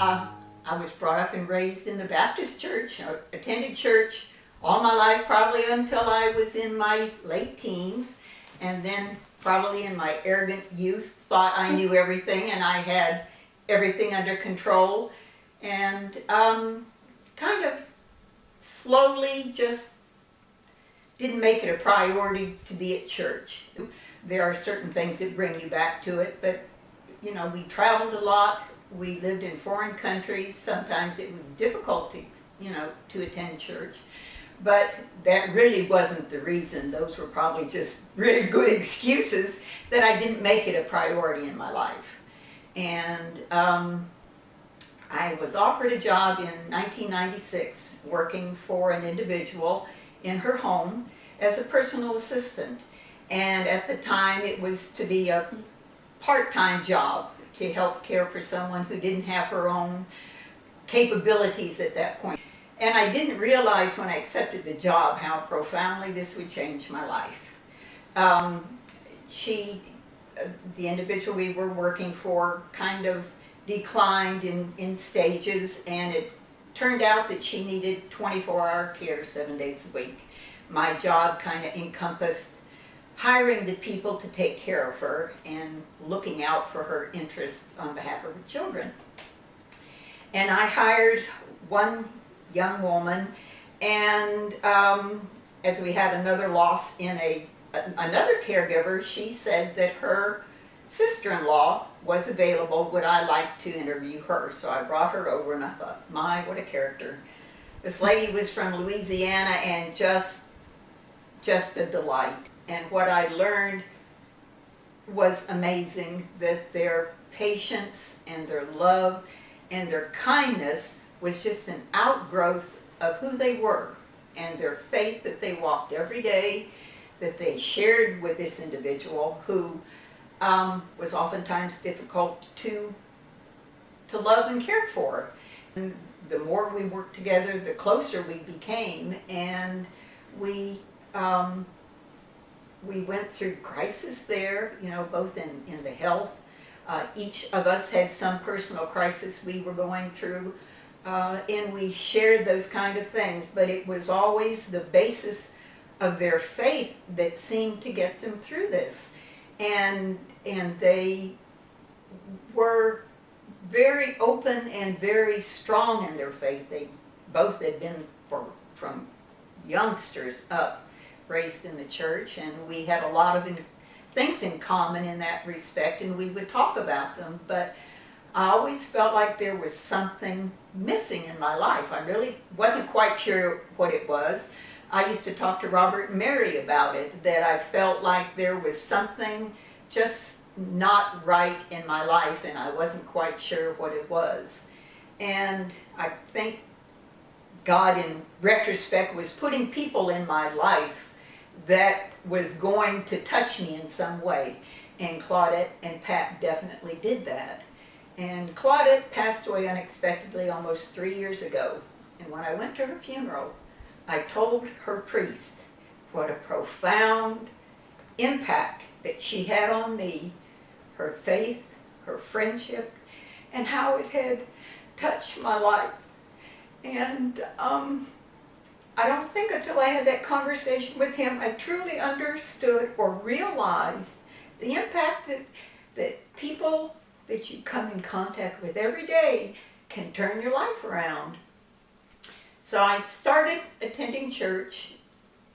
I was brought up and raised in the Baptist church. I attended church all my life, probably until I was in my late teens, and then probably in my arrogant youth thought I knew everything and I had everything under control, and kind of slowly just didn't make it a priority to be at church. There are certain things that bring you back to it, but you know, we traveled a lot. We lived in foreign countries. Sometimes it was difficult to, to attend church. But that really wasn't the reason. Those were probably just really good excuses that I didn't make it a priority in my life. And I was offered a job in 1996 working for an individual in her home as a personal assistant. And at the time it was to be a part-time job to help care for someone who didn't have her own capabilities at that point. And I didn't realize when I accepted the job how profoundly this would change my life. The individual we were working for kind of declined in stages, and it turned out that she needed 24-hour care 7 days a week. My job kind of encompassed hiring the people to take care of her and looking out for her interests on behalf of her children. And I hired one young woman, and as we had another loss in another caregiver, she said that her sister-in-law was available. Would I like to interview her? So I brought her over, and I thought, my, what a character. This lady was from Louisiana and just a delight. And what I learned was amazing, that their patience and their love and their kindness was just an outgrowth of who they were, and their faith that they walked every day, that they shared with this individual who was oftentimes difficult to love and care for. And the more we worked together, the closer we became, and we went through crisis there, both in the health. Each of us had some personal crisis we were going through, and we shared those kind of things, but it was always the basis of their faith that seemed to get them through this. And they were very open and very strong in their faith. They both had been from youngsters up, raised in the church, and we had a lot of things in common in that respect, and we would talk about them. But I always felt like there was something missing in my life. I really wasn't quite sure what it was. I used to talk to Robert and Mary about it, that I felt like there was something just not right in my life, and I wasn't quite sure what it was. And I think God, in retrospect, was putting people in my life that was going to touch me in some way. And Claudette and Pat definitely did that. And Claudette passed away unexpectedly almost 3 years ago. And when I went to her funeral, I told her priest what a profound impact that she had on me, her faith, her friendship, and how it had touched my life. And I don't think until I had that conversation with him, I truly understood or realized the impact that people that you come in contact with every day can turn your life around. So I started attending church,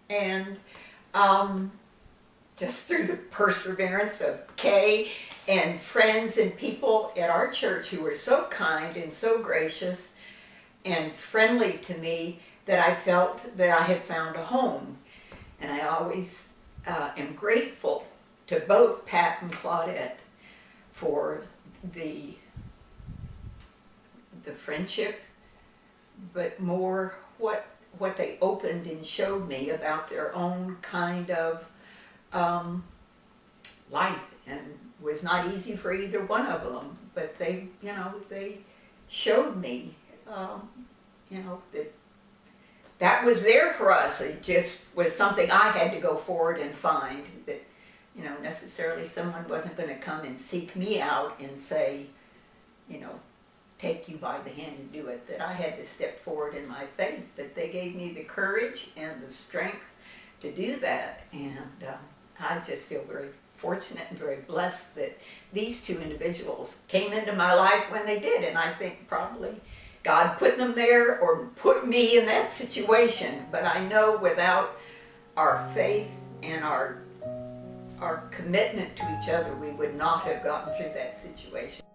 and just through the perseverance of Kay and friends and people at our church who were so kind and so gracious and friendly to me, that I felt that I had found a home. And I always am grateful to both Pat and Claudette for the friendship, but more what they opened and showed me about their own kind of life. And was not easy for either one of them, but they showed me that was there for us. It just was something I had to go forward and find. That necessarily someone wasn't going to come and seek me out and say, take you by the hand and do it, that I had to step forward in my faith, but they gave me the courage and the strength to do that. And I just feel very fortunate and very blessed that these two individuals came into my life when they did. And I think probably God put them there or put me in that situation. But I know without our faith and our commitment to each other, we would not have gotten through that situation.